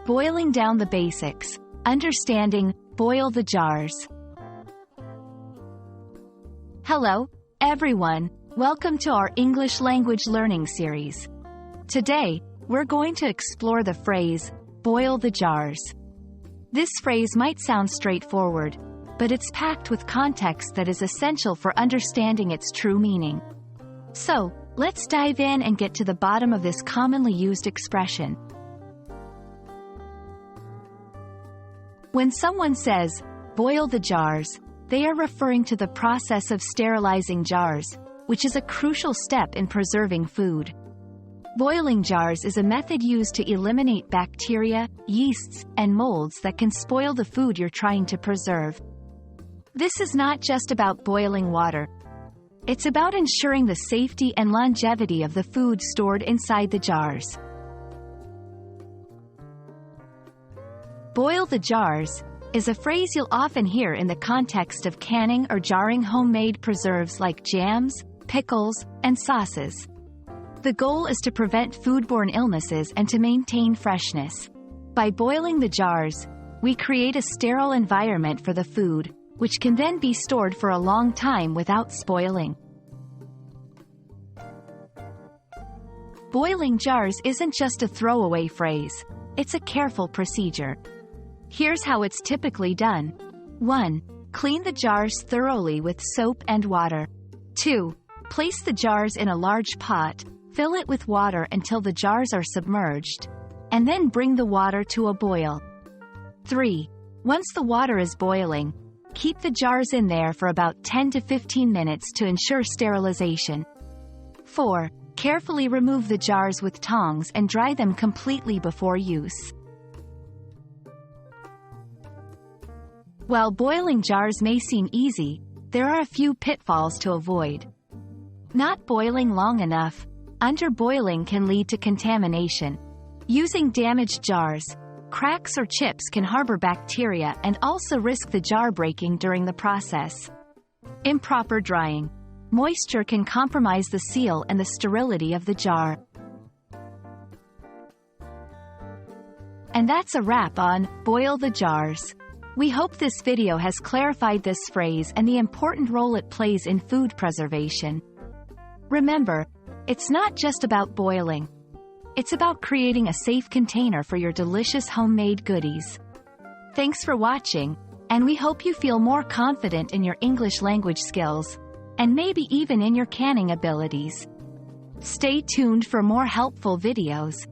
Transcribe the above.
Boiling down the basics. Understanding, boil the jars. Hello, everyone. Welcome to our English language learning series. Today, we're going to explore the phrase, boil the jars. This phrase might sound straightforward, but it's packed with context that is essential for understanding its true meaning. So, let's dive in and get to the bottom of this commonly used expression. When someone says, boil the jars, they are referring to the process of sterilizing jars, which is a crucial step in preserving food. Boiling jars is a method used to eliminate bacteria, yeasts, and molds that can spoil the food you're trying to preserve. This is not just about boiling water. It's about ensuring the safety and longevity of the food stored inside the jars. Boil the jars is a phrase you'll often hear in the context of canning or jarring homemade preserves like jams, pickles, and sauces. The goal is to prevent foodborne illnesses and to maintain freshness. By boiling the jars, we create a sterile environment for the food, which can then be stored for a long time without spoiling. Boiling jars isn't just a throwaway phrase, it's a careful procedure. Here's how it's typically done. 1. Clean the jars thoroughly with soap and water. 2. Place the jars in a large pot, fill it with water until the jars are submerged, and then bring the water to a boil. 3. Once the water is boiling, keep the jars in there for about 10 to 15 minutes to ensure sterilization. 4. Carefully remove the jars with tongs and dry them completely before use. While boiling jars may seem easy, there are a few pitfalls to avoid. Not boiling long enough. Underboiling can lead to contamination. Using damaged jars, cracks or chips can harbor bacteria and also risk the jar breaking during the process. Improper drying. Moisture can compromise the seal and the sterility of the jar. And that's a wrap on Boil the Jars. We hope this video has clarified this phrase and the important role it plays in food preservation. Remember, it's not just about boiling. It's about creating a safe container for your delicious homemade goodies. Thanks for watching, and we hope you feel more confident in your English language skills, and maybe even in your canning abilities. Stay tuned for more helpful videos.